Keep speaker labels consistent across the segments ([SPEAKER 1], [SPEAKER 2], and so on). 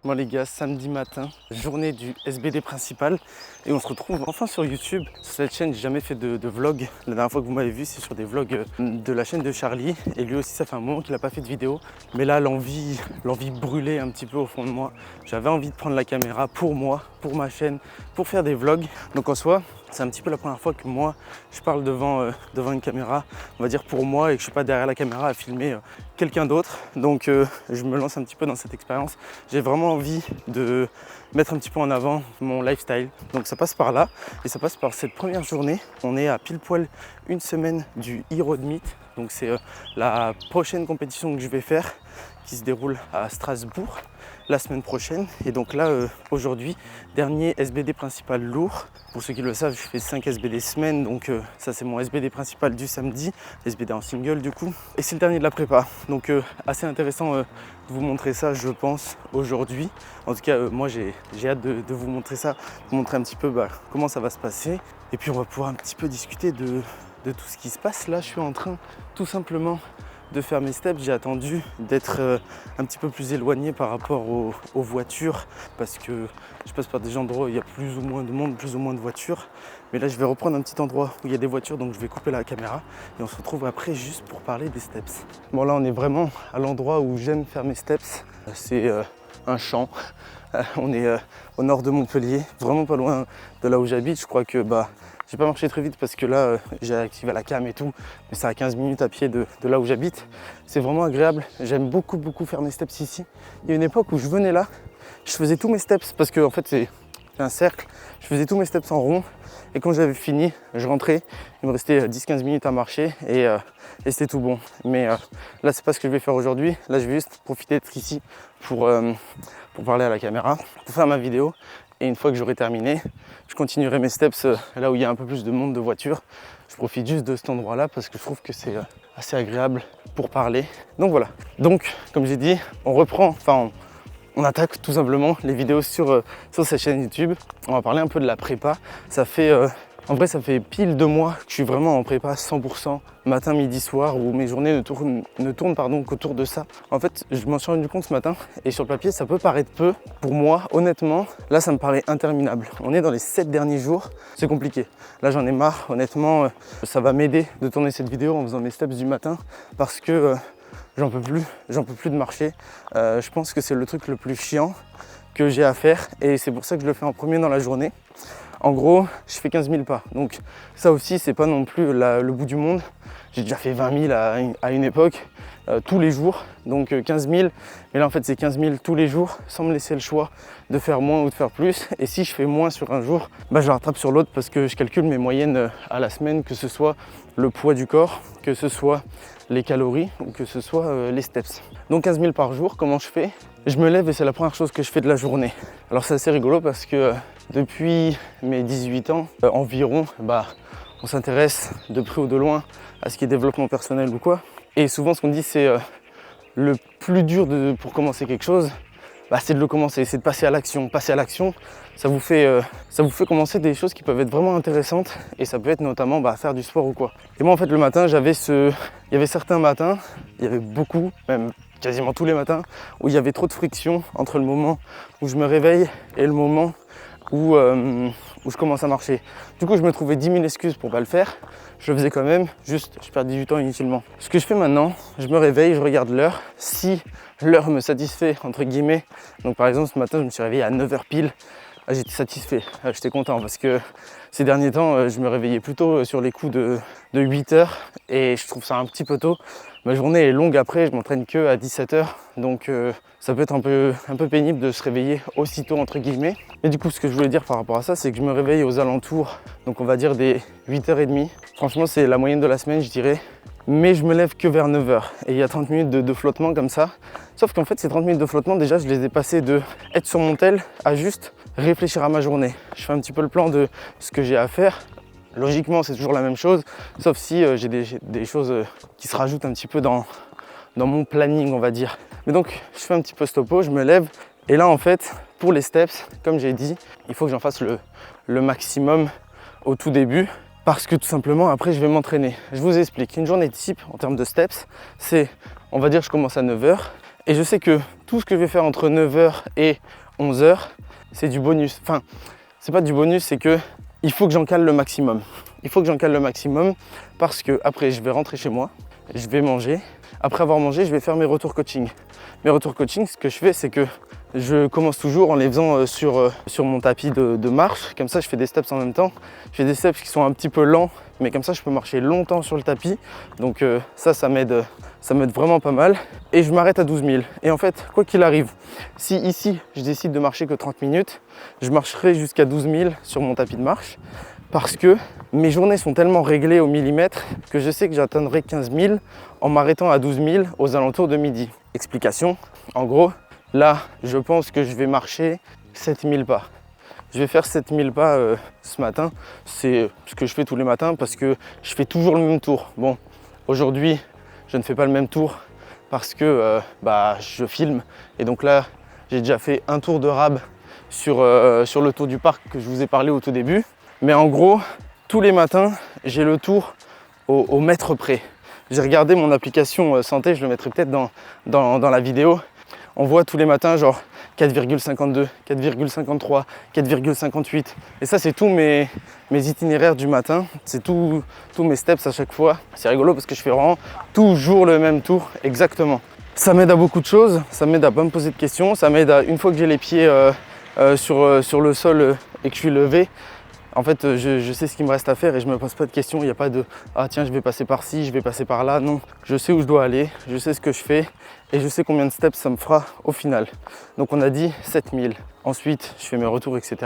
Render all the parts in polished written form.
[SPEAKER 1] Bon les gars, samedi matin, journée du SBD principal et on se retrouve enfin sur YouTube. Sur cette chaîne, j'ai jamais fait de vlog. La dernière fois que vous m'avez vu, c'est sur des vlogs de la chaîne de Charlie et lui aussi ça fait un moment qu'il n'a pas fait de vidéo. Mais là, l'envie brûlait un petit peu au fond de moi. J'avais envie de prendre la caméra pour moi, pour ma chaîne, pour faire des vlogs. Donc en soi, c'est un petit peu la première fois que moi, je parle devant une caméra, on va dire pour moi, et que je ne suis pas derrière la caméra à filmer quelqu'un d'autre. Donc je me lance un petit peu dans cette expérience. J'ai vraiment envie de mettre un petit peu en avant mon lifestyle. Donc ça passe par là et ça passe par cette première journée. On est à pile poil une semaine du Road Meet. Donc c'est la prochaine compétition que je vais faire qui se déroule à Strasbourg la semaine prochaine. Et donc là, aujourd'hui, dernier SBD principal lourd. Pour ceux qui le savent, je fais 5 SBD semaines, donc ça c'est mon SBD principal du samedi, SBD en single du coup. Et c'est le dernier de la prépa, donc assez intéressant de vous montrer ça, je pense, aujourd'hui. En tout cas, moi j'ai hâte de vous montrer ça, vous montrer un petit peu comment ça va se passer. Et puis on va pouvoir un petit peu discuter de tout ce qui se passe. Là, je suis en train tout simplement de faire mes steps. J'ai attendu d'être un petit peu plus éloigné par rapport aux voitures parce que je passe par des endroits où il y a plus ou moins de monde, plus ou moins de voitures. Mais là, je vais reprendre un petit endroit où il y a des voitures, donc je vais couper la caméra et on se retrouve après juste pour parler des steps. Bon, là, on est vraiment à l'endroit où j'aime faire mes steps. C'est un champ. On est au nord de Montpellier, vraiment pas loin de là où j'habite. Je crois que j'ai pas marché très vite parce que là j'ai activé la cam et tout, mais c'est à 15 minutes à pied de là où j'habite. C'est vraiment agréable, j'aime beaucoup faire mes steps ici. Il y a une époque où je venais là, je faisais tous mes steps parce que en fait c'est un cercle, je faisais tous mes steps en rond et quand j'avais fini, je rentrais, il me restait 10-15 minutes à marcher et c'était tout bon. Mais là c'est pas ce que je vais faire aujourd'hui, là je vais juste profiter d'être ici pour parler à la caméra, pour faire ma vidéo. Et une fois que j'aurai terminé, je continuerai mes steps là où il y a un peu plus de monde de voitures. Je profite juste de cet endroit-là parce que je trouve que c'est assez agréable pour parler. Donc voilà. Donc, comme j'ai dit, on reprend, on attaque tout simplement les vidéos sur cette chaîne YouTube. On va parler un peu de la prépa. En vrai, ça fait pile 2 mois que je suis vraiment en prépa 100%, matin, midi, soir, où mes journées ne tournent qu'autour de ça. En fait, je m'en suis rendu compte ce matin, et sur le papier, ça peut paraître peu. Pour moi, honnêtement, là, ça me paraît interminable. On est dans les 7 derniers jours, c'est compliqué. Là, j'en ai marre, honnêtement, ça va m'aider de tourner cette vidéo en faisant mes steps du matin, parce que j'en peux plus de marcher. Je pense que c'est le truc le plus chiant que j'ai à faire, et c'est pour ça que je le fais en premier dans la journée. En gros, je fais 15 000 pas. Donc ça aussi, c'est pas non plus le bout du monde. J'ai déjà fait 20 000 à une époque, tous les jours. Donc 15 000. Mais là, en fait, c'est 15 000 tous les jours, sans me laisser le choix de faire moins ou de faire plus. Et si je fais moins sur un jour, je le rattrape sur l'autre parce que je calcule mes moyennes à la semaine, que ce soit le poids du corps, que ce soit les calories ou que ce soit les steps. Donc 15 000 par jour, comment je fais? Je me lève et c'est la première chose que je fais de la journée. Alors c'est assez rigolo parce que depuis mes 18 ans environ, on s'intéresse de près ou de loin à ce qui est développement personnel ou quoi. Et souvent ce qu'on dit c'est le plus dur pour commencer quelque chose, c'est de le commencer, c'est de passer à l'action. Passer à l'action, ça vous fait commencer des choses qui peuvent être vraiment intéressantes et ça peut être notamment faire du sport ou quoi. Et moi en fait le matin, il y avait certains matins, il y avait beaucoup, même quasiment tous les matins, où il y avait trop de friction entre le moment où je me réveille et le moment où je commence à marcher. Du coup, je me trouvais 10 000 excuses pour pas le faire. Je le faisais quand même, juste je perds du temps inutilement. Ce que je fais maintenant, je me réveille, je regarde l'heure. Si l'heure me satisfait, entre guillemets, donc par exemple ce matin, je me suis réveillé à 9h pile, j'étais satisfait, j'étais content parce que ces derniers temps, je me réveillais plutôt sur les coups de 8h et je trouve ça un petit peu tôt. Ma journée est longue après, je m'entraîne que à 17h, donc ça peut être un peu pénible de se réveiller aussitôt entre guillemets. Et du coup, ce que je voulais dire par rapport à ça, c'est que je me réveille aux alentours, donc on va dire des 8h30. Franchement, c'est la moyenne de la semaine, je dirais. Mais je me lève que vers 9h et il y a 30 minutes de flottement comme ça. Sauf qu'en fait, ces 30 minutes de flottement, déjà, je les ai passées de être sur mon tel à juste réfléchir à ma journée. Je fais un petit peu le plan de ce que j'ai à faire. Logiquement, c'est toujours la même chose, sauf si j'ai des choses qui se rajoutent un petit peu dans mon planning, on va dire. Mais donc, je fais un petit peu stopo, je me lève. Et là, en fait, pour les steps, comme j'ai dit, il faut que j'en fasse le maximum au tout début. Parce que tout simplement, après, je vais m'entraîner. Je vous explique. Une journée type en termes de steps, c'est, on va dire, je commence à 9h Et je sais que tout ce que je vais faire entre 9 h et 11 h, c'est du bonus. Enfin, c'est pas du bonus, c'est que il faut que j'en cale le maximum. Il faut que j'en cale le maximum parce que après je vais rentrer chez moi, je vais manger. Après avoir mangé, je vais faire mes retours coaching. Mes retours coaching, ce que je fais, c'est que je commence toujours en les faisant sur mon tapis de marche. Comme ça, je fais des steps en même temps. Je fais des steps qui sont un petit peu lents, mais comme ça, je peux marcher longtemps sur le tapis. Donc ça m'aide vraiment pas mal. Et je m'arrête à 12 000. Et en fait, quoi qu'il arrive, si ici, je décide de marcher que 30 minutes, je marcherai jusqu'à 12 000 sur mon tapis de marche. Parce que mes journées sont tellement réglées au millimètre que je sais que j'atteindrai 15 000 en m'arrêtant à 12 000 aux alentours de midi. Explication, en gros, là, je pense que je vais marcher 7 000 pas. Je vais faire 7 000 pas ce matin. C'est ce que je fais tous les matins parce que je fais toujours le même tour. Bon, aujourd'hui, je ne fais pas le même tour parce que je filme. Et donc là, j'ai déjà fait un tour de rab sur le tour du parc que je vous ai parlé au tout début. Mais en gros, tous les matins, j'ai le tour au mètre près. J'ai regardé mon application santé, je le mettrai peut-être dans la vidéo. On voit tous les matins genre 4,52, 4,53, 4,58. Et ça, c'est tous mes itinéraires du matin. C'est tous mes steps à chaque fois. C'est rigolo parce que je fais vraiment toujours le même tour, exactement. Ça m'aide à beaucoup de choses. Ça m'aide à pas me poser de questions. Ça m'aide à, une fois que j'ai les pieds sur le sol et que je suis levé, en fait, je sais ce qu'il me reste à faire et je ne me pose pas de questions. Il n'y a pas de « Ah tiens, je vais passer par ci, je vais passer par là ». Non, je sais où je dois aller, je sais ce que je fais et je sais combien de steps ça me fera au final. Donc on a dit 7000. Ensuite, je fais mes retours, etc.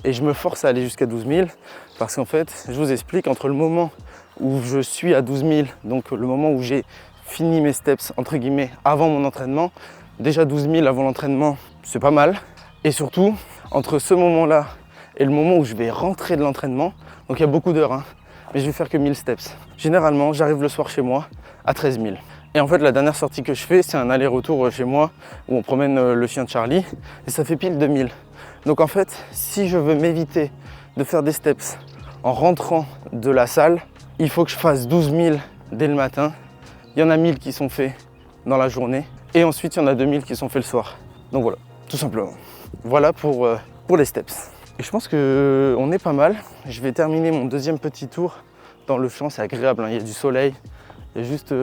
[SPEAKER 1] Et je me force à aller jusqu'à 12 000 parce qu'en fait, je vous explique, entre le moment où je suis à 12 000, donc le moment où j'ai fini mes steps, entre guillemets, avant mon entraînement, déjà 12 000 avant l'entraînement, c'est pas mal. Et surtout, entre ce moment-là et le moment où je vais rentrer de l'entraînement, donc il y a beaucoup d'heures, mais je vais faire que 1000 steps. Généralement, j'arrive le soir chez moi à 13 000. Et en fait, la dernière sortie que je fais, c'est un aller-retour chez moi où on promène le chien de Charlie et ça fait pile 2000. Donc en fait, si je veux m'éviter de faire des steps en rentrant de la salle, il faut que je fasse 12 000 dès le matin. Il y en a 1000 qui sont faits dans la journée et ensuite il y en a 2000 qui sont faits le soir. Donc voilà, tout simplement. Voilà pour les steps. Et je pense qu'on est pas mal. Je vais terminer mon deuxième petit tour dans le champ, c'est agréable, il y a du soleil, il y a juste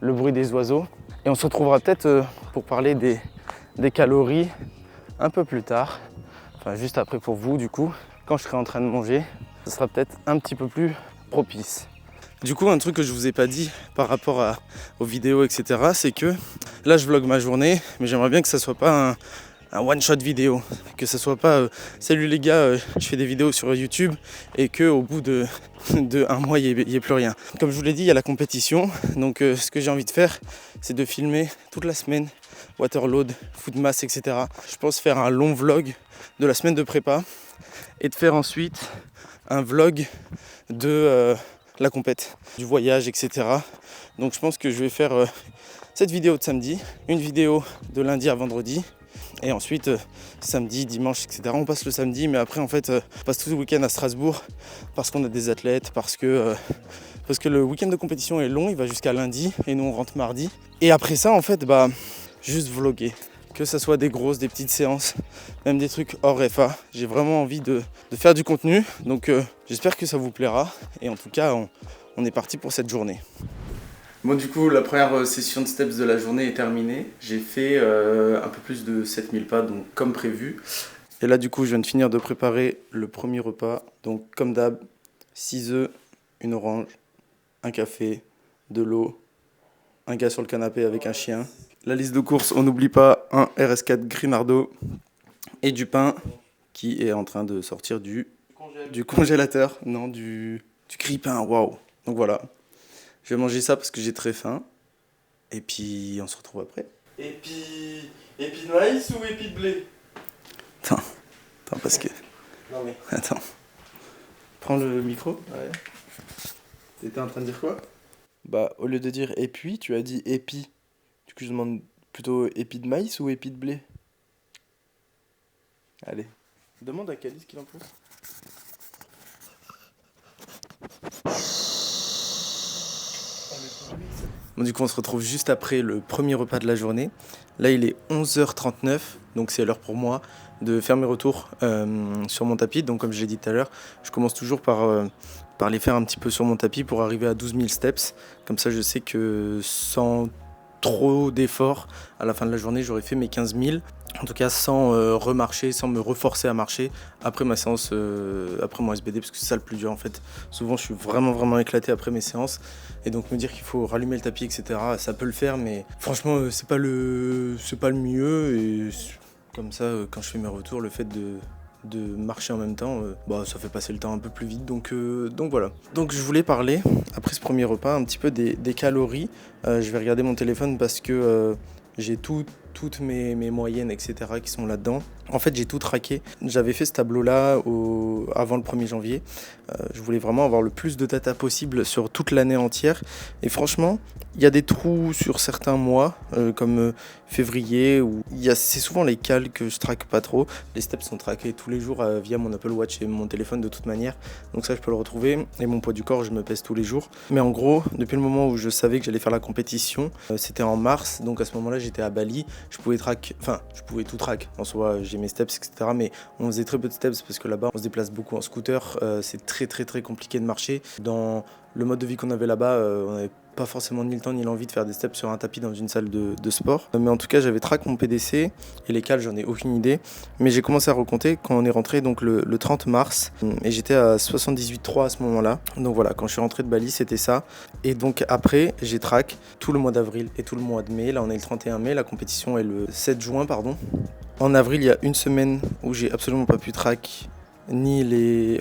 [SPEAKER 1] le bruit des oiseaux. Et on se retrouvera peut-être pour parler des calories un peu plus tard, enfin juste après pour vous du coup, quand je serai en train de manger, ce sera peut-être un petit peu plus propice. Du coup, un truc que je vous ai pas dit par rapport aux vidéos, etc., c'est que là je vlog ma journée, mais j'aimerais bien que ça soit pas un one-shot vidéo, que ce soit pas salut les gars, je fais des vidéos sur YouTube et qu'au bout de un mois il n'y ait plus rien. Comme je vous l'ai dit, il y a la compétition, donc ce que j'ai envie de faire, c'est de filmer toute la semaine, waterload, foot mass, etc. Je pense faire un long vlog de la semaine de prépa et de faire ensuite un vlog de la compète, du voyage, etc. Donc je pense que je vais faire cette vidéo de samedi, une vidéo de lundi à vendredi, et ensuite samedi, dimanche, etc. On passe le samedi, mais après en fait on passe tout le week-end à Strasbourg parce qu'on a des athlètes, parce que le week-end de compétition est long, il va jusqu'à lundi et nous on rentre mardi. Et après ça en fait juste vlogger, que ça soit des grosses, des petites séances, même des trucs hors FA. J'ai vraiment envie de faire du contenu, donc j'espère que ça vous plaira et en tout cas on est parti pour cette journée. Bon, du coup, la première session de steps de la journée est terminée. J'ai fait un peu plus de 7000 pas, donc comme prévu. Et là, du coup, je viens de finir de préparer le premier repas. Donc, comme d'hab, 6 œufs, une orange, un café, de l'eau, un gars sur le canapé avec un chien. La liste de courses, on n'oublie pas un RS4 Grimardo et du pain qui est en train de sortir du congélateur. Non, du grille-pain, waouh. Donc voilà. Je vais manger ça parce que j'ai très faim. Et puis, on se retrouve après. Épi de maïs ou épi de blé? Attends, parce que... Non mais... Attends. Prends le micro. Ouais. T'étais en train de dire quoi?
[SPEAKER 2] Bah, au lieu de dire épi, tu as dit épi. Du coup, je demande plutôt épi de maïs ou épi de blé? Allez. Demande à Calice ce qu'il en pense. Ah, mais pour lui, ça...
[SPEAKER 1] Bon, du coup, on se retrouve juste après le premier repas de la journée. Là, il est 11h39, donc c'est l'heure pour moi de faire mes retours sur mon tapis. Donc, comme je l'ai dit tout à l'heure, je commence toujours par les faire un petit peu sur mon tapis pour arriver à 12 000 steps. Comme ça, je sais que sans trop d'efforts, à la fin de la journée, j'aurais fait mes 15 000. En tout cas, sans remarcher, sans me reforcer à marcher après ma séance, après mon SBD, parce que c'est ça le plus dur en fait. Souvent, je suis vraiment éclaté après mes séances. Et donc, me dire qu'il faut rallumer le tapis, etc., ça peut le faire, mais franchement, c'est pas le mieux. Et comme ça, quand je fais mes retours, le fait de marcher en même temps, ça fait passer le temps un peu plus vite. Donc voilà. Donc, je voulais parler, après ce premier repas, un petit peu des calories. Je vais regarder mon téléphone parce que j'ai toutes mes moyennes, etc. qui sont là-dedans. En fait, j'ai tout traqué. J'avais fait ce tableau-là avant le 1er janvier. Je voulais vraiment avoir le plus de data possible sur toute l'année entière. Et franchement, il y a des trous sur certains mois, comme février, où c'est souvent les cals que je traque pas trop. Les steps sont traqués tous les jours via mon Apple Watch et mon téléphone de toute manière. Donc ça, je peux le retrouver. Et mon poids du corps, je me pèse tous les jours. Mais en gros, depuis le moment où je savais que j'allais faire la compétition, c'était en mars. Donc à ce moment-là, j'étais à Bali. Je pouvais tout track. En soi, j'ai mes steps, etc. Mais on faisait très peu de steps parce que là-bas, on se déplace beaucoup en scooter. C'est très compliqué de marcher. Dans le mode de vie qu'on avait là-bas, on n'avait pas forcément ni le temps ni l'envie de faire des steps sur un tapis dans une salle de sport. Mais en tout cas, j'avais track mon PDC et les cales, j'en ai aucune idée. Mais j'ai commencé à recompter quand on est rentré donc le 30 mars et j'étais à 78,3 à ce moment-là. Donc voilà, quand je suis rentré de Bali, c'était ça. Et donc après, j'ai track tout le mois d'avril et tout le mois de mai. Là, on est le 31 mai, la compétition est le 7 juin, pardon. En avril, il y a une semaine où j'ai absolument pas pu track j'ai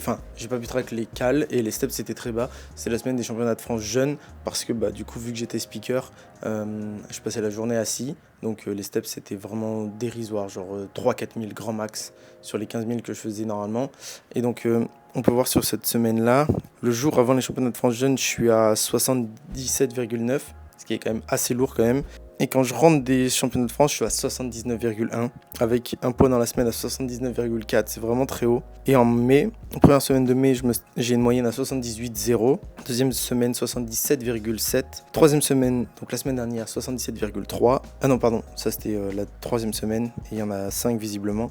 [SPEAKER 1] pas pu track les cales et les steps c'était très bas. C'est la semaine des championnats de France jeunes parce que du coup vu que j'étais speaker, je passais la journée assis. Donc les steps c'était vraiment dérisoire, genre 3-4 000 grand max sur les 15 000 que je faisais normalement. Et donc on peut voir sur cette semaine-là, le jour avant les championnats de France jeunes, je suis à 77,9, ce qui est quand même assez lourd quand même. Et quand je rentre des championnats de France, je suis à 79,1 avec un poids dans la semaine à 79,4. C'est vraiment très haut. Et en mai, première semaine de mai, j'ai une moyenne à 78,0. Deuxième semaine, 77,7. Troisième semaine, donc la semaine dernière, 77,3. Ah non, pardon, ça c'était la troisième semaine. Et il y en a 5 visiblement.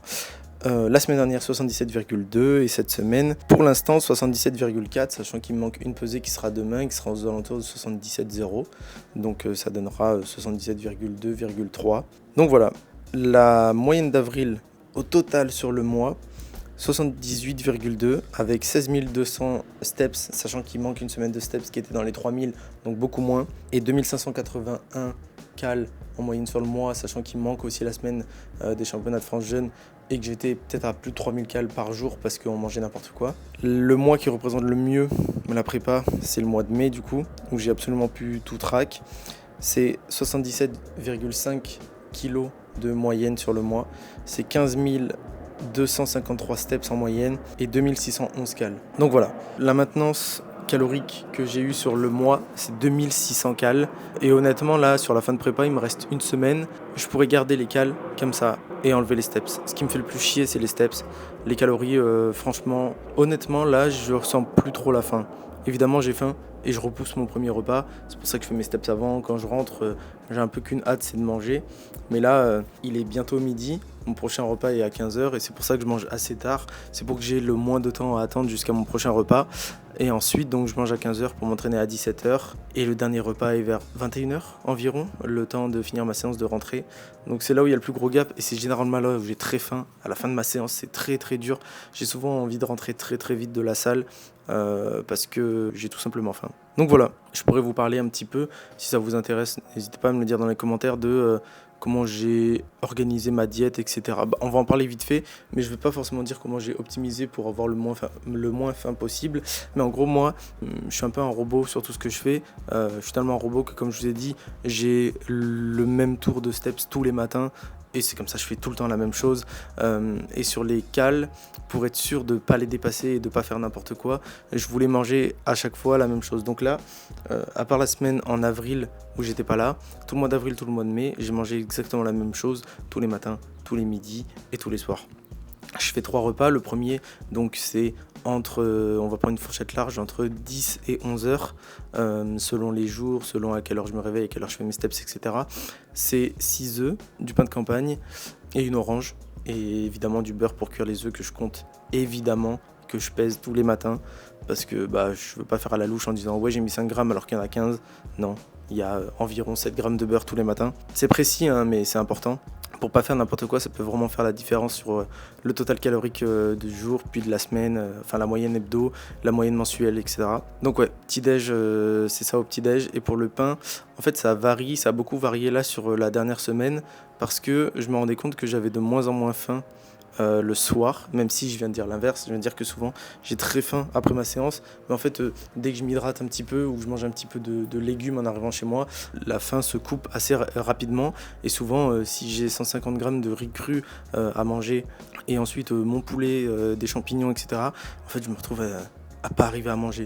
[SPEAKER 1] La semaine dernière 77,2 et cette semaine pour l'instant 77,4, sachant qu'il me manque une pesée qui sera demain, qui sera aux alentours de 77,0, donc ça donnera 77,2,3. Donc voilà, la moyenne d'avril au total sur le mois 78,2 avec 16 200 steps, sachant qu'il manque une semaine de steps qui était dans les 3000, donc beaucoup moins, et 2581 cales en moyenne sur le mois, sachant qu'il manque aussi la semaine des championnats de France jeunes et que j'étais peut-être à plus de 3000 cales par jour parce qu'on mangeait n'importe quoi. Le mois qui représente le mieux la prépa, c'est le mois de mai du coup, où j'ai absolument pu tout track. C'est 77,5 kg de moyenne sur le mois, c'est 15 253 steps en moyenne et 2611 cales. Donc voilà, la maintenance calorique que j'ai eu sur le mois, c'est 2600 cales. Et honnêtement, là, sur la fin de prépa, il me reste une semaine. Je pourrais garder les cales comme ça et enlever les steps. Ce qui me fait le plus chier, c'est les steps. Les calories, franchement, honnêtement, là, je ressens plus trop la faim. Évidemment, j'ai faim et je repousse mon premier repas. C'est pour ça que je fais mes steps avant. Quand je rentre, j'ai un peu qu'une hâte, c'est de manger. Mais là, il est bientôt midi. Mon prochain repas est à 15h et c'est pour ça que je mange assez tard. C'est pour que j'ai le moins de temps à attendre jusqu'à mon prochain repas. Et ensuite, donc, je mange à 15h pour m'entraîner à 17h. Et le dernier repas est vers 21h environ, le temps de finir ma séance de rentrée. Donc c'est là où il y a le plus gros gap et c'est généralement là où j'ai très faim. À la fin de ma séance, c'est très dur. J'ai souvent envie de rentrer très vite de la salle parce que j'ai tout simplement faim. Donc voilà, je pourrais vous parler un petit peu, si ça vous intéresse, n'hésitez pas à me le dire dans les commentaires de comment j'ai organisé ma diète, etc. On va en parler vite fait, mais je ne vais pas forcément dire comment j'ai optimisé pour avoir le moins faim possible. Mais en gros, moi, je suis un peu un robot sur tout ce que je fais. Je suis tellement un robot que, comme je vous ai dit, j'ai le même tour de steps tous les matins. Et c'est comme ça, je fais tout le temps la même chose. Et sur les cales, pour être sûr de ne pas les dépasser et de ne pas faire n'importe quoi, je voulais manger à chaque fois la même chose. Donc là, à part la semaine en avril où j'étais pas là, tout le mois d'avril, tout le mois de mai, j'ai mangé exactement la même chose tous les matins, tous les midis et tous les soirs. Je fais 3 repas. Le premier, donc c'est
[SPEAKER 2] on va prendre une fourchette large, entre 10 et 11 heures, selon les jours, selon à quelle heure je me réveille, à quelle heure je fais mes steps, etc. C'est 6 œufs, du pain de campagne et une orange. Et évidemment du beurre pour cuire les œufs que je compte évidemment que je pèse tous les matins. Parce que je veux pas faire à la louche en disant ouais j'ai mis 5 grammes alors qu'il y en a 15. Non, il y a environ 7 grammes de beurre tous les matins. C'est précis hein, mais c'est important. Pour pas faire n'importe quoi, ça peut vraiment faire la différence sur le total calorique du jour, puis de la semaine, enfin la moyenne hebdo, la moyenne mensuelle, etc. Donc ouais, petit-déj, c'est ça au petit-déj. Et pour le pain, en fait ça varie, ça a beaucoup varié là sur la dernière semaine, parce que je me rendais compte que j'avais de moins en moins faim le soir, même si je viens de dire l'inverse, je viens de dire que souvent j'ai très faim après ma séance, mais en fait dès que je m'hydrate un petit peu ou je mange un petit peu de légumes en arrivant chez moi, la faim se coupe assez rapidement. Et souvent si j'ai 150 grammes de riz cru à manger et ensuite mon poulet, des champignons, etc., en fait je me retrouve à pas arriver à manger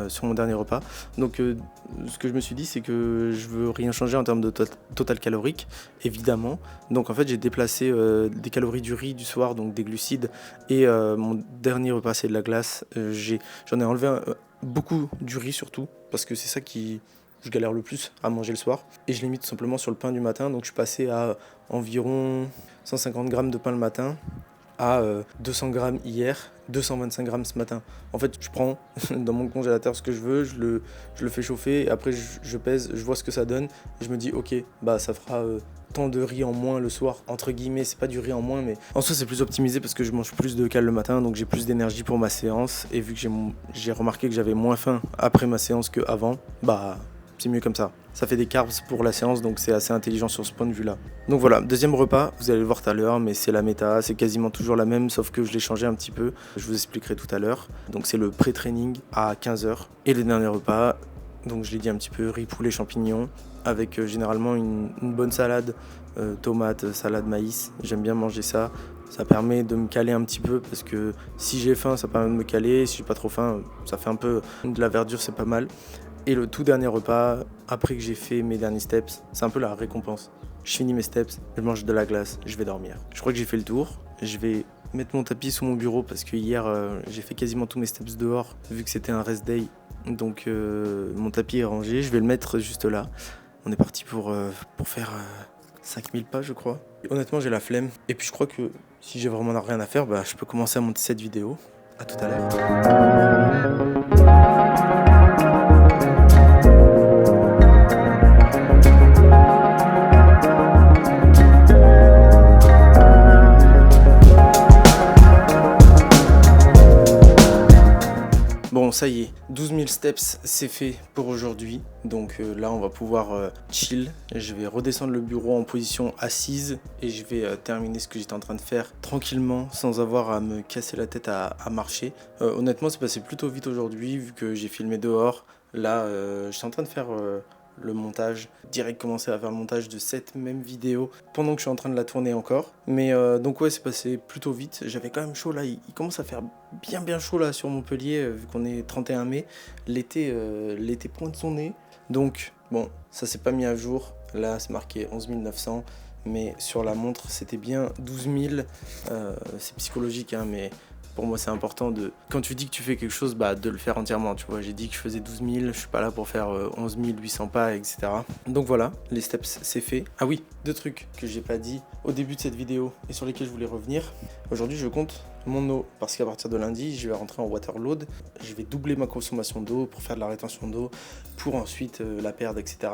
[SPEAKER 2] sur mon dernier repas. Donc ce que je me suis dit, c'est que je veux rien changer en termes de total calorique, évidemment. Donc en fait j'ai déplacé des calories du riz du soir, donc des glucides, et mon dernier repas c'est de la glace. J'en ai enlevé beaucoup du riz surtout, parce que c'est ça qui je galère le plus à manger le soir, et je l'ai mis tout simplement sur le pain du matin. Donc je suis passé à environ 150 grammes de pain le matin, à 200 grammes hier, 225 grammes ce matin. En fait, je prends dans mon congélateur ce que je veux, je le fais chauffer, et après je pèse, je vois ce que ça donne, et je me dis ok, ça fera tant de riz en moins le soir, entre guillemets. C'est pas du riz en moins, mais en soi c'est plus optimisé parce que je mange plus de calories le matin, donc j'ai plus d'énergie pour ma séance, et vu que j'ai remarqué que j'avais moins faim après ma séance qu'avant, c'est mieux comme ça. Ça fait des carbs pour la séance, donc c'est assez intelligent sur ce point de vue-là. Donc voilà, deuxième repas, vous allez le voir tout à l'heure, mais c'est la méta, c'est quasiment toujours la même, sauf que je l'ai changé un petit peu. Je vous expliquerai tout à l'heure. Donc c'est le pré-training à 15h. Et le dernier repas, donc je l'ai dit un petit peu, riz, poulet, champignons, avec généralement une bonne salade, tomate, salade, maïs. J'aime bien manger ça. Ça permet de me caler un petit peu, parce que si j'ai faim, ça permet de me caler. Si j'ai pas trop faim, ça fait un peu de la verdure, c'est pas mal. Et le tout dernier repas, après que j'ai fait mes derniers steps, c'est un peu la récompense. Je finis mes steps, je mange de la glace, je vais dormir. Je crois que j'ai fait le tour. Je vais mettre mon tapis sous mon bureau, parce que hier j'ai fait quasiment tous mes steps dehors, vu que c'était un rest day. Donc mon tapis est rangé, je vais le mettre juste là. On est parti pour faire 5000 pas, je crois. Et honnêtement, j'ai la flemme. Et puis je crois que si j'ai vraiment rien à faire, je peux commencer à monter cette vidéo. À tout à l'heure. Bon, ça y est, 12 000 steps, c'est fait pour aujourd'hui. Donc là, on va pouvoir chill. Je vais redescendre le bureau en position assise, et je vais terminer ce que j'étais en train de faire tranquillement, sans avoir à me casser la tête à marcher. Honnêtement, c'est passé plutôt vite aujourd'hui, vu que j'ai filmé dehors. Là, j'étais en train de faire le montage, direct commencer à faire le montage de cette même vidéo pendant que je suis en train de la tourner encore. Mais donc ouais, c'est passé plutôt vite. J'avais quand même chaud là, il commence à faire bien chaud là sur Montpellier, vu qu'on est 31 mai. L'été pointe son nez. Donc bon, ça s'est pas mis à jour. Là c'est marqué 11 900, mais sur la montre c'était bien 12 000. C'est psychologique hein, mais pour moi c'est important quand tu dis que tu fais quelque chose, de le faire entièrement, tu vois. J'ai dit que je faisais 12 000, je suis pas là pour faire 11 800 pas, etc. Donc voilà, les steps c'est fait. Ah oui, deux trucs que j'ai pas dit au début de cette vidéo et sur lesquels je voulais revenir. Aujourd'hui je compte mon eau, parce qu'à partir de lundi je vais rentrer en waterload. Je vais doubler ma consommation d'eau pour faire de la rétention d'eau, pour ensuite la perdre, etc.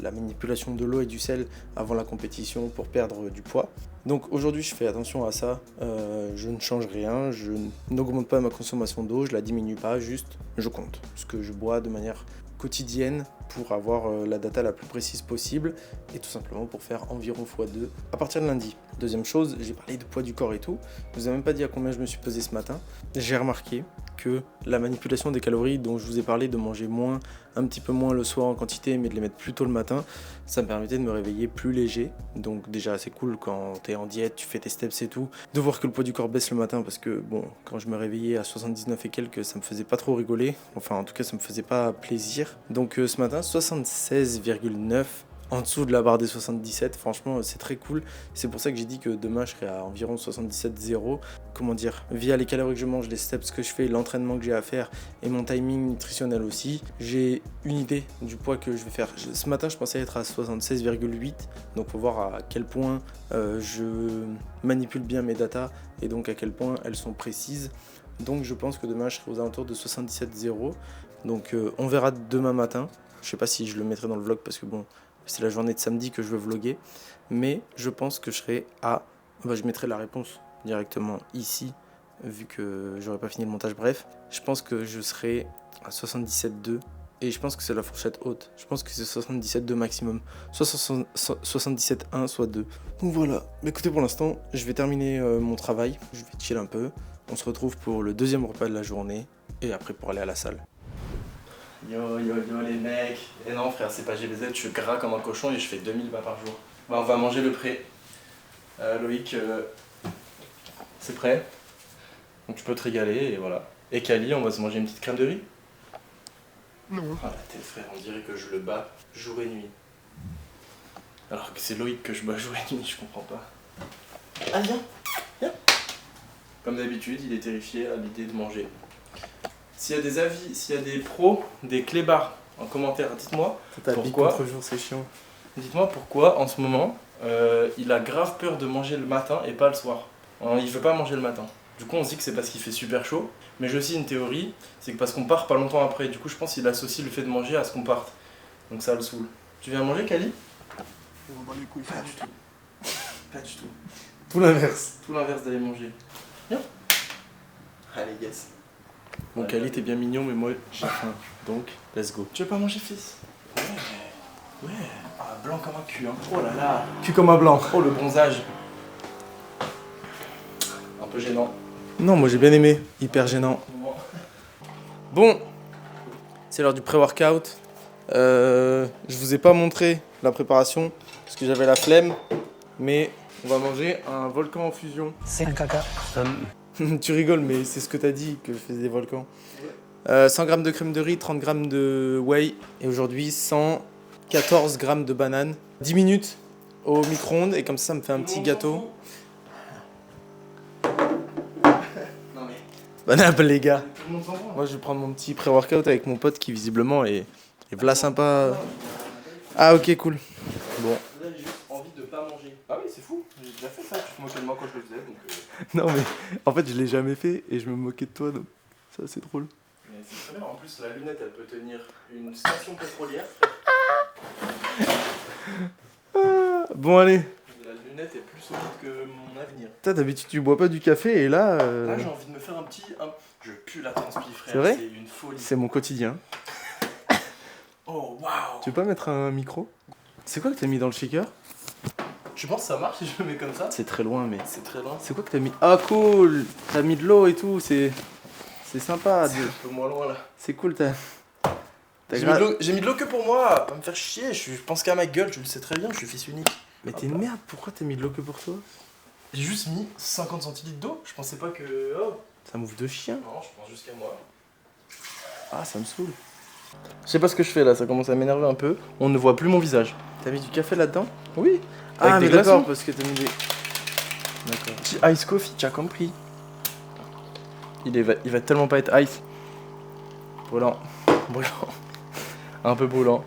[SPEAKER 2] La manipulation de l'eau et du sel avant la compétition pour perdre du poids. Donc aujourd'hui je fais attention à ça, je ne change rien, je n'augmente pas ma consommation d'eau, je la diminue pas, juste je compte ce que je bois de manière quotidienne pour avoir la data la plus précise possible, et tout simplement pour faire environ x2 à partir de lundi. Deuxième chose, j'ai parlé de poids du corps et tout, je vous ai même pas dit à combien je me suis pesé ce matin. J'ai remarqué que la manipulation des calories dont je vous ai parlé, de manger un petit peu moins le soir en quantité, mais de les mettre plus tôt le matin, ça me permettait de me réveiller plus léger. Donc déjà c'est cool quand t'es en diète, tu fais tes steps et tout, de voir que le poids du corps baisse le matin, parce que bon, quand je me réveillais à 79 et quelques, ça me faisait pas trop rigoler, enfin en tout cas ça me faisait pas plaisir. Donc ce matin 76,9, en dessous de la barre des 77. Franchement, c'est très cool. C'est pour ça que j'ai dit que demain, je serai à environ 77,0. Comment dire, via les calories que je mange, les steps que je fais, l'entraînement que j'ai à faire et mon timing nutritionnel aussi, j'ai une idée du poids que je vais faire. Ce matin, je pensais être à 76,8. Donc, faut voir à quel point je manipule bien mes datas et donc à quel point elles sont précises. Donc, je pense que demain, je serai aux alentours de 77,0. Donc, on verra demain matin. Je sais pas si je le mettrai dans le vlog parce que bon, c'est la journée de samedi que je veux vlogger. Mais je pense que je serai à... je mettrai la réponse directement ici, vu que j'aurais pas fini le montage. Bref, je pense que je serai à 77,2. Et je pense que c'est la fourchette haute. Je pense que c'est 77,2 maximum. Soit 77,1, soit 2. Donc voilà. Mais écoutez, pour l'instant, je vais terminer mon travail. Je vais chill un peu. On se retrouve pour le deuxième repas de la journée. Et après pour aller à la salle.
[SPEAKER 1] Yo les mecs. Et non frère, c'est pas GBZ, je suis gras comme un cochon et je fais 2000 pas par jour. Bah, on va manger le prêt. Loïc, c'est prêt. Donc tu peux te régaler et voilà. Et Kali, on va se manger une petite crème de riz. Non. Ah la tête frère, on dirait que je le bats jour et nuit. Alors que c'est Loïc que je bats jour et nuit, je comprends pas. Ah viens. Comme d'habitude, il est terrifié à l'idée de manger. S'il y a des avis, s'il y a des pros, des clébards en commentaire, dites-moi pourquoi.
[SPEAKER 2] C'est chiant.
[SPEAKER 1] Dites-moi pourquoi en ce moment il a grave peur de manger le matin et pas le soir. Il veut pas manger le matin. Du coup on se dit que c'est parce qu'il fait super chaud. Mais j'ai aussi une théorie, c'est que parce qu'on part pas longtemps après. Du coup je pense qu'il associe le fait de manger à ce qu'on parte. Donc ça le saoule. Tu viens manger Kali?
[SPEAKER 2] Pas du tout.
[SPEAKER 1] Pas du tout.
[SPEAKER 2] Tout l'inverse.
[SPEAKER 1] Tout l'inverse d'aller manger. Viens. Allez yes. Bon Kali t'es bien mignon mais moi j'ai faim. Donc let's go. Tu veux pas manger fils? Ouais. Ah, blanc comme un cul hein. Oh là là.
[SPEAKER 2] Cul comme un blanc.
[SPEAKER 1] Oh le bronzage. Un peu gênant.
[SPEAKER 2] Non, moi j'ai bien aimé. Hyper gênant. Bon, c'est l'heure du pré-workout. Je vous ai pas montré la préparation parce que j'avais la flemme. Mais on va manger un volcan en fusion.
[SPEAKER 3] C'est un caca.
[SPEAKER 2] Tu rigoles, mais c'est ce que t'as dit que je faisais des volcans. 100 g de crème de riz, 30 g de whey. Et aujourd'hui, 114 g de banane. 10 minutes au micro-ondes et comme ça me fait un petit gâteau.
[SPEAKER 1] Non mais.
[SPEAKER 2] Bon app les gars.
[SPEAKER 1] Tout le monde s'en branle.
[SPEAKER 2] Moi je vais prendre mon petit pré-workout avec mon pote qui visiblement est v'là sympa. Ah ok cool. Bon.
[SPEAKER 1] Là j'ai juste envie de pas manger. Ah oui c'est fou. J'ai déjà fait ça. Tu te moquais de moi quand je le faisais donc.
[SPEAKER 2] Non mais en fait je l'ai jamais fait et je me moquais de toi donc ça c'est drôle.
[SPEAKER 1] Mais c'est très bien. En plus la lunette elle peut tenir une station pétrolière.
[SPEAKER 2] Bon allez.
[SPEAKER 1] La lunette est plus solide que mon avenir.
[SPEAKER 2] Toi d'habitude tu bois pas du café et là...
[SPEAKER 1] Là j'ai envie de me faire un petit... Je pue la transpi frère.
[SPEAKER 2] C'est vrai?
[SPEAKER 1] C'est une folie.
[SPEAKER 2] C'est mon quotidien.
[SPEAKER 1] Oh waouh.
[SPEAKER 2] Tu veux pas mettre un micro? C'est quoi que t'as mis dans le shaker?
[SPEAKER 1] Tu penses que ça marche si je le mets comme ça?
[SPEAKER 2] C'est très loin mais...
[SPEAKER 1] C'est très loin.
[SPEAKER 2] C'est quoi que t'as mis? Ah cool. T'as mis de l'eau et tout, c'est sympa.
[SPEAKER 1] C'est un peu moins loin là.
[SPEAKER 2] C'est cool t'as...
[SPEAKER 1] J'ai mis de l'eau que pour moi, pas me faire chier, je pense qu'à ma gueule, tu le sais très bien, je suis fils unique.
[SPEAKER 2] Mais t'es une merde, pourquoi t'as mis de l'eau que pour toi?
[SPEAKER 1] J'ai juste mis 50 centilitres d'eau, je pensais pas que... Oh.
[SPEAKER 2] Ça mouffe de chien.
[SPEAKER 1] Non, je pense jusqu'à moi.
[SPEAKER 2] Ah ça me saoule.
[SPEAKER 1] Je sais pas ce que je fais là, ça commence à m'énerver un peu. On ne voit plus mon visage.
[SPEAKER 2] T'as mis du café là-dedans?
[SPEAKER 1] Oui.
[SPEAKER 2] Ah
[SPEAKER 1] Avec
[SPEAKER 2] mais
[SPEAKER 1] des glaçons.
[SPEAKER 2] d'accord, parce que t'as mis des... D'accord.
[SPEAKER 1] Petit ice coffee, tu as compris. Il va tellement pas être ice. Brûlant. Brûlant. Un peu brûlant.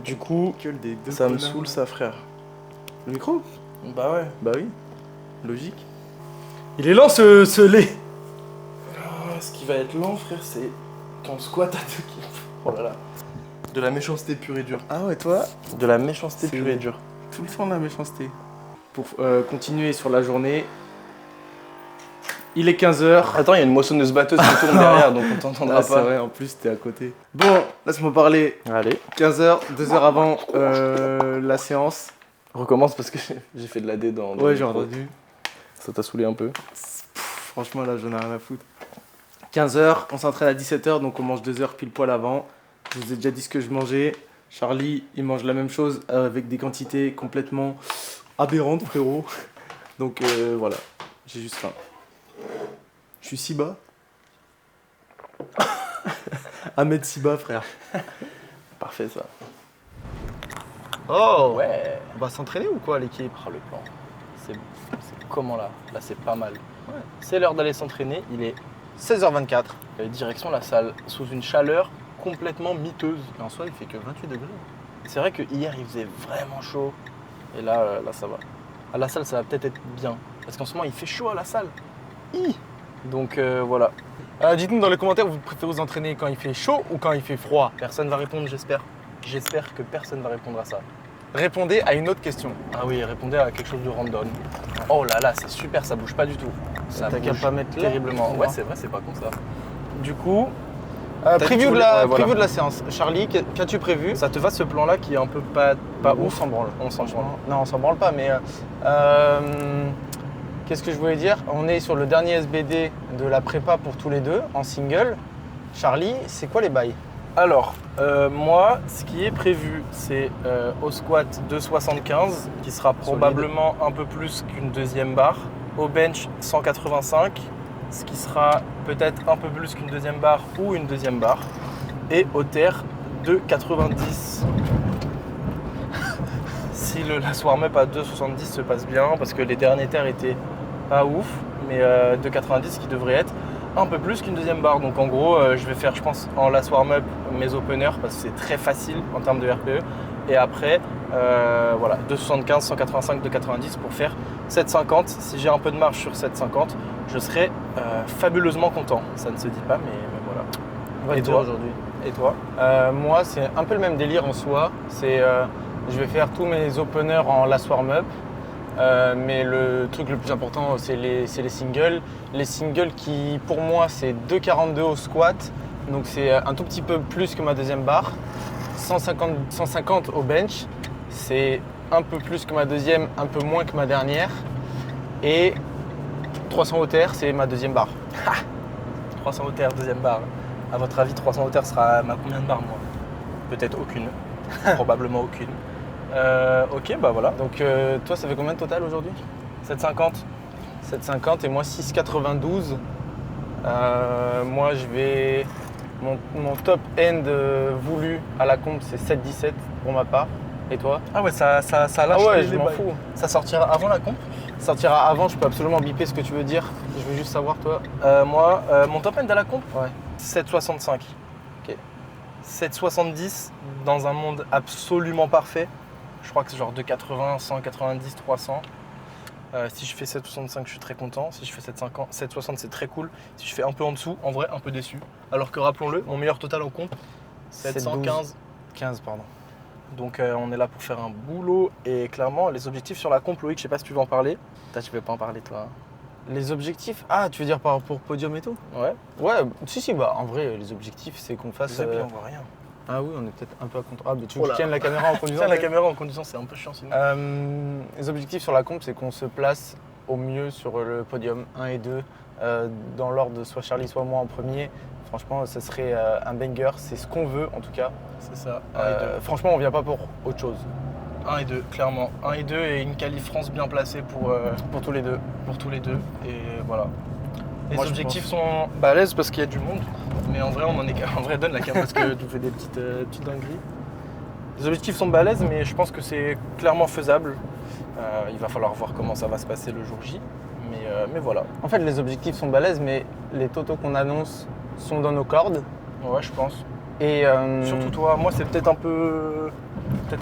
[SPEAKER 1] Du coup, ça me saoule ça frère.
[SPEAKER 2] Le micro?
[SPEAKER 1] Bah ouais.
[SPEAKER 2] Bah oui. Logique. Il est lent ce lait.
[SPEAKER 1] Ce qui va être lent frère, c'est ton squat à 2 kg. Oh là là. De la méchanceté pure et dure.
[SPEAKER 2] Ah ouais toi?
[SPEAKER 1] De la méchanceté
[SPEAKER 2] C'est
[SPEAKER 1] pure et dure.
[SPEAKER 2] tout le temps la méchanceté. Pour continuer sur la journée, il est 15h.
[SPEAKER 1] Attends, il y a une moissonneuse batteuse qui tourne derrière, donc on t'entendra
[SPEAKER 2] Ah, c'est
[SPEAKER 1] pas.
[SPEAKER 2] vrai, en plus t'es à côté. Bon, laisse-moi parler.
[SPEAKER 1] Allez,
[SPEAKER 2] 15h, 2 heures avant la séance.
[SPEAKER 1] recommence parce que j'ai fait de la D dans
[SPEAKER 2] Ouais,
[SPEAKER 1] le
[SPEAKER 2] j'ai
[SPEAKER 1] micro.
[SPEAKER 2] entendu.
[SPEAKER 1] Ça t'a saoulé un peu?
[SPEAKER 2] Franchement, là, j'en ai rien à foutre. 15h, on s'entraîne à 17h, donc on mange 2 heures pile poil avant. Je vous ai déjà dit ce que je mangeais. Charlie, il mange la même chose avec des quantités complètement aberrantes, frérot. Donc voilà, j'ai juste faim. Je suis si bas. Ahmed si bas, frère.
[SPEAKER 1] Parfait ça.
[SPEAKER 3] Oh
[SPEAKER 4] Ouais.
[SPEAKER 3] On va s'entraîner ou quoi l'équipe?
[SPEAKER 4] Le plan. C'est comment là? Là, c'est pas mal. Ouais. C'est l'heure d'aller s'entraîner. Il est
[SPEAKER 3] 16h24.
[SPEAKER 4] direction la salle, sous une chaleur complètement miteuse.
[SPEAKER 3] Et en soi, il fait que 28 degrés.
[SPEAKER 4] C'est vrai que hier, il faisait vraiment chaud. Et là, ça va. À la salle, ça va peut-être être bien. Parce qu'en ce moment, il fait chaud à la salle. Donc voilà.
[SPEAKER 3] Dites-nous dans les commentaires, vous préférez vous entraîner quand il fait chaud ou quand il fait froid?
[SPEAKER 4] Personne va répondre, j'espère. J'espère que personne va répondre à ça.
[SPEAKER 3] Répondez à une autre question.
[SPEAKER 4] Ah oui, répondez à quelque chose de random. Oh là là, c'est super, ça bouge pas du tout. Ça
[SPEAKER 3] T'as qu'à
[SPEAKER 4] bouge
[SPEAKER 3] pas mettre là,
[SPEAKER 4] terriblement.
[SPEAKER 3] tu
[SPEAKER 4] Ouais,
[SPEAKER 3] vois.
[SPEAKER 4] c'est vrai, c'est pas con ça. Du coup,
[SPEAKER 3] Preview,
[SPEAKER 4] voilà.
[SPEAKER 3] preview de la séance. Charlie, qu'as-tu prévu?
[SPEAKER 4] ça te va ce plan-là qui est un peu pas
[SPEAKER 3] On
[SPEAKER 4] ouf?
[SPEAKER 3] s'en branle.
[SPEAKER 4] On s'en branle.
[SPEAKER 3] Non, on s'en branle pas, mais qu'est-ce que je voulais dire? On est sur le dernier SBD de la prépa pour tous les deux, en single. Charlie, c'est quoi les bails?
[SPEAKER 4] Alors, moi, ce qui est prévu, c'est au squat 2,75, qui sera probablement un peu plus qu'une deuxième barre. Au bench 185, ce qui sera peut-être un peu plus qu'une deuxième barre ou une deuxième barre. Et au terre 2,90. Si la warm-up à 2,70 se passe bien, parce que les derniers terres étaient pas ouf, mais 2,90 qui devrait être un peu plus qu'une deuxième barre. Donc en gros, je vais faire, je pense, en last warm-up mes openers parce que c'est très facile en termes de RPE. Et après, voilà, 2,75, 185, 2,90 pour faire 7,50. Si j'ai un peu de marge sur 7,50, je serai fabuleusement content. Ça ne se dit pas, mais voilà.
[SPEAKER 3] On va
[SPEAKER 4] Et
[SPEAKER 3] te dire
[SPEAKER 4] toi
[SPEAKER 3] aujourd'hui.
[SPEAKER 4] Et toi?
[SPEAKER 3] Moi, c'est un peu le même délire en soi. Je vais faire tous mes openers en last warm-up. Mais le truc le plus important, c'est les singles. Les singles qui, pour moi, c'est 2,42 au squat. Donc c'est un tout petit peu plus que ma deuxième barre. 150 au bench. C'est un peu plus que ma deuxième, un peu moins que ma dernière. Et 300 au terre, c'est ma deuxième barre.
[SPEAKER 4] 300 au terre, deuxième barre. À votre avis, 300 au terre sera ma combien de barres, moi? Peut-être aucune. Probablement aucune. Ok, bah voilà.
[SPEAKER 3] Donc toi, ça fait combien de total aujourd'hui?
[SPEAKER 4] 7,50.
[SPEAKER 3] 7,50 et moi 6,92. Moi, je vais. Mon top end voulu à la comp, c'est 7,17 pour ma part. Et toi?
[SPEAKER 4] Ah ouais, ça lâche
[SPEAKER 3] Ah ouais,
[SPEAKER 4] les
[SPEAKER 3] je m'en
[SPEAKER 4] bails.
[SPEAKER 3] fous.
[SPEAKER 4] Ça sortira avant la comp?
[SPEAKER 3] Ça sortira avant, je peux absolument biper ce que tu veux dire. Je veux juste savoir, toi.
[SPEAKER 4] Moi, mon top end à la comp?
[SPEAKER 3] Ouais.
[SPEAKER 4] 7,65.
[SPEAKER 3] Ok.
[SPEAKER 4] 7,70 dans un monde absolument parfait. Je crois que c'est genre 2,80, 190, 300. Si je fais 7,65, je suis très content. Si je fais 7,60, c'est très cool. Si je fais un peu en dessous, en vrai, un peu déçu. Alors que rappelons-le, mon meilleur total en comp, 715.
[SPEAKER 3] 15, pardon.
[SPEAKER 4] Donc on est là pour faire un boulot. Et clairement, les objectifs sur la comp, Loïc, je sais pas si tu veux en parler. Toi, tu veux pas en parler, toi?
[SPEAKER 3] Les objectifs? Ah, tu veux dire pour podium et tout?
[SPEAKER 4] Ouais.
[SPEAKER 3] Ouais, si, bah en vrai, les objectifs, c'est qu'on fasse.
[SPEAKER 4] Et puis on voit rien.
[SPEAKER 3] Ah oui, on est peut-être un peu à contre. Ah, mais tu veux
[SPEAKER 4] Oh
[SPEAKER 3] que
[SPEAKER 4] là.
[SPEAKER 3] je tienne la caméra en conduisant?
[SPEAKER 4] Tiens, la caméra en conduisant, c'est un peu chiant sinon.
[SPEAKER 3] Les objectifs sur la comp, c'est qu'on se place au mieux sur le podium 1 et 2, dans l'ordre de soit Charlie, soit moi en premier. Franchement, ce serait un banger, c'est ce qu'on veut en tout cas.
[SPEAKER 4] C'est ça. 1 et 2.
[SPEAKER 3] Franchement, on vient pas pour autre chose.
[SPEAKER 4] 1 et 2, clairement. 1 et 2 et une qualif France bien placée pour
[SPEAKER 3] Pour tous les deux.
[SPEAKER 4] Et voilà. Les
[SPEAKER 3] Moi, je
[SPEAKER 4] objectifs sont balèzes parce qu'il y a du monde. Mais en vrai, en vrai, donne la cam parce que tu fais des petites dingueries. Les objectifs sont balèzes, mais je pense que c'est clairement faisable. Il va falloir voir comment ça va se passer le jour J. Mais voilà.
[SPEAKER 3] En fait, les objectifs sont balèzes, mais les totaux qu'on annonce sont dans nos cordes.
[SPEAKER 4] Ouais, je pense.
[SPEAKER 3] Et,
[SPEAKER 4] Surtout toi, moi c'est peut-être un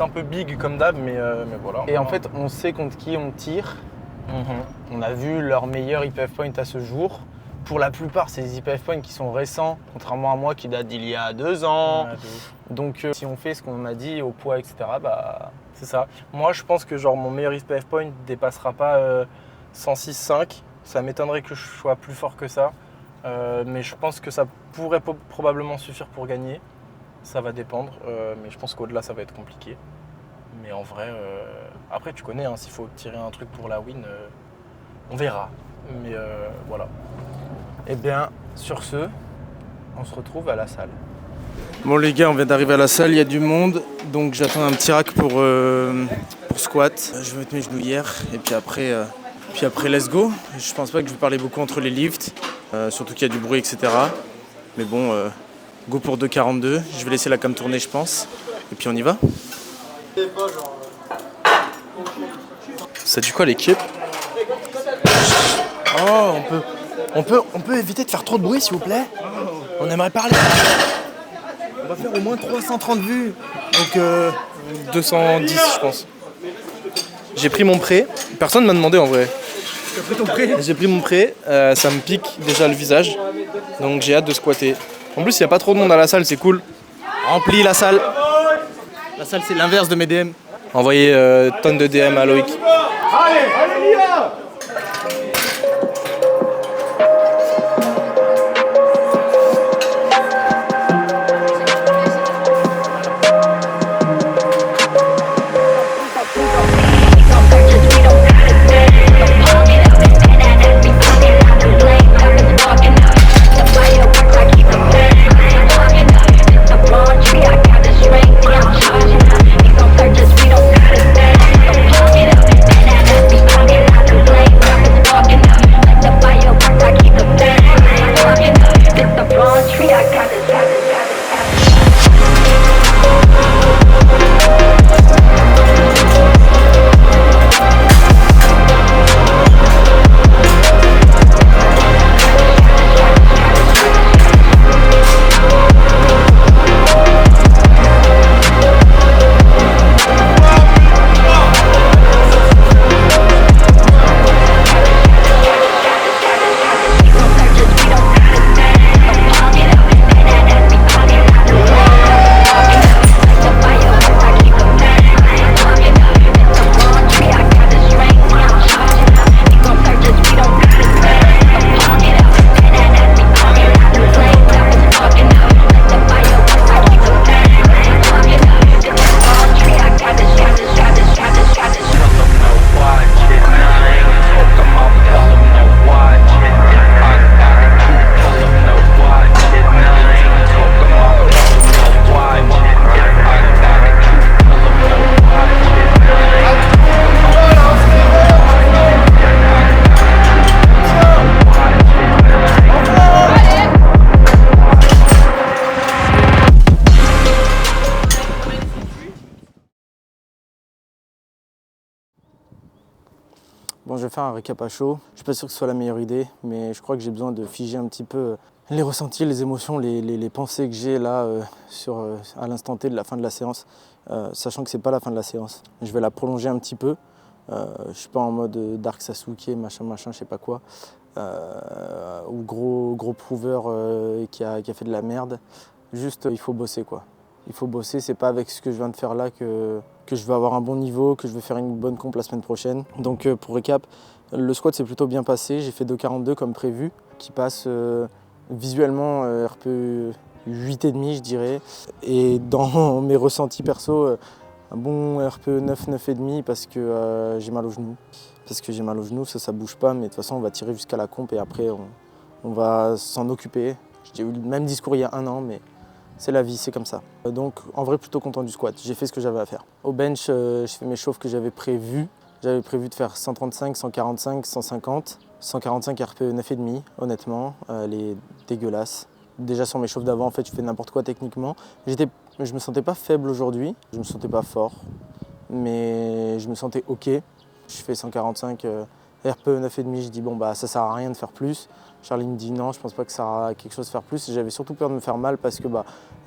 [SPEAKER 4] peu big comme d'hab, mais voilà.
[SPEAKER 3] Et en fait, on sait contre qui on tire. On a vu leur meilleur IPF point à ce jour. Pour la plupart, c'est des IPF points qui sont récents, contrairement à moi qui date d'il y a 2 ans.
[SPEAKER 4] Ouais, de ouf.
[SPEAKER 3] Donc si on fait ce qu'on a dit au poids, etc., bah
[SPEAKER 4] C'est ça. Moi, je pense que genre mon meilleur IPF point dépassera pas 106,5. Ça m'étonnerait que je sois plus fort que ça. Mais je pense que ça pourrait probablement suffire pour gagner. Ça va dépendre. Mais je pense qu'au-delà, ça va être compliqué. Mais en vrai, après, tu connais, hein, s'il faut tirer un truc pour la win, on verra. Mais voilà.
[SPEAKER 3] Eh bien, sur ce, on se retrouve à la salle.
[SPEAKER 2] Bon les gars, on vient d'arriver à la salle, il y a du monde, donc j'attends un petit rack pour squat. Je vais mettre mes genouillères et puis après let's go. Je pense pas que je vais parler beaucoup entre les lifts, surtout qu'il y a du bruit, etc. Mais bon, go pour 2,42. Je vais laisser la cam tourner, je pense. Et puis on y va.
[SPEAKER 3] C'est pas genre
[SPEAKER 4] Ça dit quoi l'équipe? Oh, on peut éviter de faire trop de bruit s'il vous plaît? On aimerait parler. On va faire au moins 330 vues. Donc 210 je pense. J'ai pris mon prêt. Personne m'a demandé en vrai.
[SPEAKER 2] T'as pris ton prêt?
[SPEAKER 4] J'ai pris mon prêt. Ça me pique déjà le visage. Donc j'ai hâte de squatter. En plus il n'y a pas trop de monde à la salle, c'est cool. Rempli la salle. La salle c'est l'inverse de mes DM. Envoyez tonnes de DM à Loïc.
[SPEAKER 5] Allez, Lila!
[SPEAKER 2] Bon, je vais faire un récap à chaud. Je suis pas sûr que ce soit la meilleure idée, mais je crois que j'ai besoin de figer un petit peu les ressentis, les émotions, les pensées que j'ai là à l'instant T de la fin de la séance, sachant que c'est pas la fin de la séance. Je vais la prolonger un petit peu. Je suis pas en mode Dark Sasuke, machin, je sais pas quoi, ou gros prouveur qui a fait de la merde. Juste, il faut bosser quoi. Il faut bosser, c'est pas avec ce que je viens de faire là que je vais avoir un bon niveau, que je vais faire une bonne comp la semaine prochaine. Donc pour récap, le squat s'est plutôt bien passé, j'ai fait 2,42 comme prévu, qui passe visuellement RPE 8,5 je dirais. Et dans mes ressentis perso, un bon RPE 9, 9,5 parce que j'ai mal au genou. Parce que j'ai mal au genou, ça bouge pas, mais de toute façon on va tirer jusqu'à la comp et après on va s'en occuper. J'ai eu le même discours il y a un an, mais c'est la vie, c'est comme ça. Donc en vrai plutôt content du squat, j'ai fait ce que j'avais à faire. Au bench, je fais mes chauffes que j'avais prévues. J'avais prévu de faire 135, 145, 150. 145 RPE 9,5 honnêtement, elle est dégueulasse. Déjà sur mes chauffes d'avant, en fait, je fais n'importe quoi techniquement. Je me sentais pas faible aujourd'hui, je me sentais pas fort, mais je me sentais ok. Je fais 145 RPE 9,5, je dis bon bah ça sert à rien de faire plus. Charlie me dit non, je pense pas que ça sert à quelque chose de faire plus. J'avais surtout peur de me faire mal parce que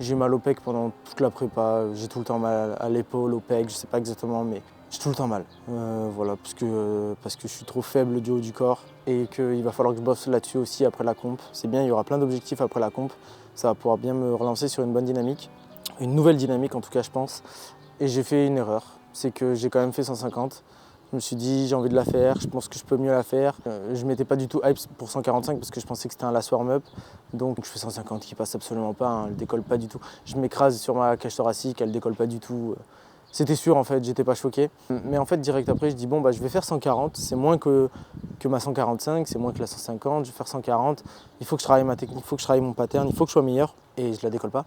[SPEAKER 2] j'ai mal au pec pendant toute la prépa. J'ai tout le temps mal à l'épaule, au pec, je sais pas exactement, mais j'ai tout le temps mal. Voilà, parce que je suis trop faible du haut du corps et qu'il va falloir que je bosse là-dessus aussi après la comp. C'est bien, il y aura plein d'objectifs après la comp. Ça va pouvoir bien me relancer sur une bonne dynamique. Une nouvelle dynamique en tout cas, je pense. Et j'ai fait une erreur, c'est que j'ai quand même fait 150. Je me suis dit j'ai envie de la faire, je pense que je peux mieux la faire. Je m'étais pas du tout hype pour 145 parce que je pensais que c'était un last warm-up. Donc je fais 150 qui passe absolument pas, hein, elle décolle pas du tout. Je m'écrase sur ma cage thoracique, elle décolle pas du tout. C'était sûr en fait, j'étais pas choqué. Mais en fait direct après je dis bon bah je vais faire 140, c'est moins que ma 145, c'est moins que la 150, je vais faire 140. Il faut que je travaille ma technique, il faut que je travaille mon pattern, il faut que je sois meilleur. Et je la décolle pas.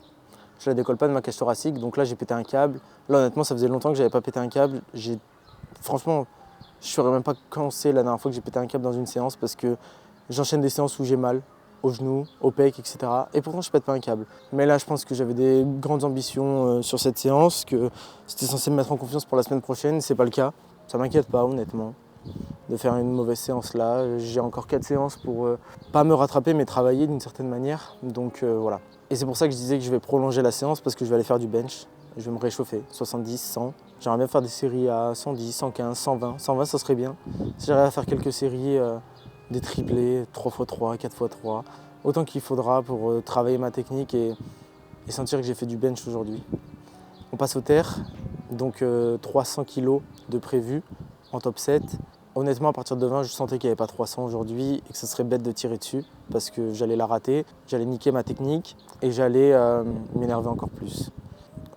[SPEAKER 2] Je la décolle pas de ma cage thoracique, donc là j'ai pété un câble. Là honnêtement ça faisait longtemps que j'avais pas pété un câble. Franchement, je ne saurais même pas quand c'est la dernière fois que j'ai pété un câble dans une séance parce que j'enchaîne des séances où j'ai mal, au genou, au pec, etc. Et pourtant je pète pas un câble. Mais là je pense que j'avais des grandes ambitions sur cette séance, que c'était censé me mettre en confiance pour la semaine prochaine, c'est pas le cas. Ça m'inquiète pas honnêtement de faire une mauvaise séance là. J'ai encore 4 séances pour pas me rattraper mais travailler d'une certaine manière. Donc voilà. Et c'est pour ça que je disais que je vais prolonger la séance parce que je vais aller faire du bench. Je vais me réchauffer, 70, 100. J'aimerais bien faire des séries à 110, 115, 120. 120 ça serait bien. Si j'arrive à faire quelques séries, des triplés, 3x3, 4x3, autant qu'il faudra pour travailler ma technique et sentir que j'ai fait du bench aujourd'hui. On passe au terre, donc 300 kg de prévu en top 7. Honnêtement, à partir de 20, je sentais qu'il n'y avait pas 300 aujourd'hui et que ce serait bête de tirer dessus parce que j'allais la rater, j'allais niquer ma technique et j'allais m'énerver encore plus.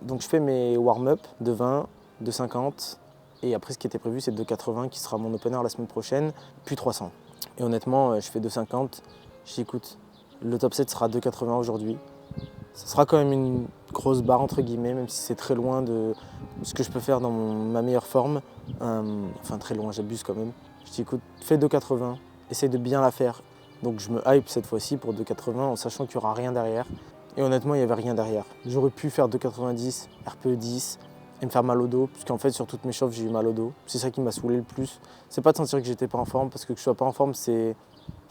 [SPEAKER 2] Donc je fais mes warm-up de 20, de 50 et après ce qui était prévu c'est de 80 qui sera mon opener la semaine prochaine, puis 300. Et honnêtement, je fais 2,50, je dis écoute, le top 7 sera 2,80 aujourd'hui. Ça sera quand même une grosse barre entre guillemets, même si c'est très loin de ce que je peux faire dans ma meilleure forme. Enfin très loin, j'abuse quand même. Je dis écoute, fais 2,80, essaye de bien la faire. Donc je me hype cette fois-ci pour 2,80 en sachant qu'il n'y aura rien derrière. Et honnêtement, il n'y avait rien derrière. J'aurais pu faire 2,90, RPE 10 et me faire mal au dos, puisqu'en fait sur toutes mes chauffes j'ai eu mal au dos. C'est ça qui m'a saoulé le plus. C'est pas de sentir que j'étais pas en forme, parce que je sois pas en forme c'est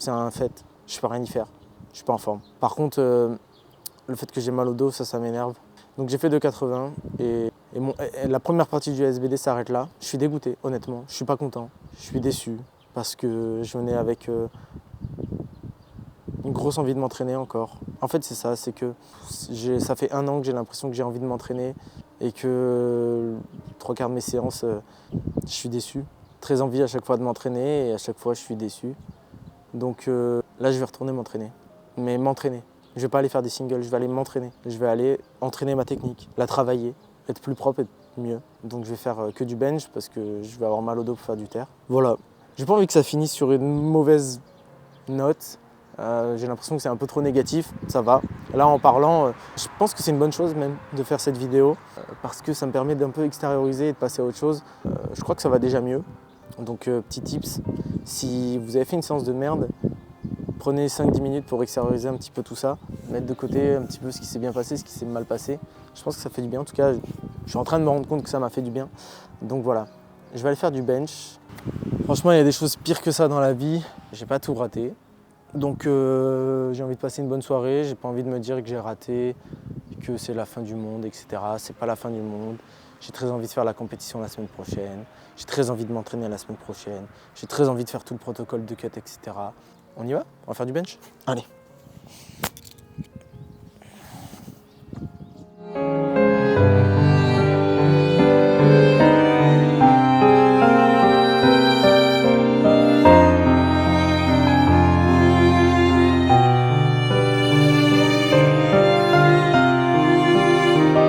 [SPEAKER 2] un fait. Je peux rien y faire, je suis pas en forme. Par contre, le fait que j'ai mal au dos, ça m'énerve. Donc j'ai fait 2,80 et la première partie du SBD s'arrête là. Je suis dégoûté, honnêtement. Je suis pas content. Je suis déçu parce que je venais avec une grosse envie de m'entraîner encore. En fait, c'est ça, c'est que ça fait 1 an que j'ai l'impression que j'ai envie de m'entraîner et que 3/4 de mes séances, je suis déçu. Très envie à chaque fois de m'entraîner et à chaque fois je suis déçu. Donc là, je vais retourner m'entraîner. Mais m'entraîner. Je vais pas aller faire des singles, je vais aller m'entraîner. Je vais aller entraîner ma technique, la travailler, être plus propre, être mieux. Donc je vais faire que du bench parce que je vais avoir mal au dos pour faire du terre. Voilà. J'ai pas envie que ça finisse sur une mauvaise note. J'ai l'impression que c'est un peu trop négatif, ça va. Là en parlant, je pense que c'est une bonne chose même de faire cette vidéo parce que ça me permet d'un peu extérioriser et de passer à autre chose. Je crois que ça va déjà mieux. Donc petit tips, si vous avez fait une séance de merde, prenez 5-10 minutes pour extérioriser un petit peu tout ça, mettre de côté un petit peu ce qui s'est bien passé, ce qui s'est mal passé. Je pense que ça fait du bien, en tout cas je suis en train de me rendre compte que ça m'a fait du bien. Donc voilà, je vais aller faire du bench. Franchement il y a des choses pires que ça dans la vie, j'ai pas tout raté. Donc j'ai envie de passer une bonne soirée, j'ai pas envie de me dire que j'ai raté, que c'est la fin du monde, etc. C'est pas la fin du monde. J'ai très envie de faire la compétition la semaine prochaine, j'ai très envie de m'entraîner la semaine prochaine, j'ai très envie de faire tout le protocole de cut, etc. On y va? On va faire du bench? Allez.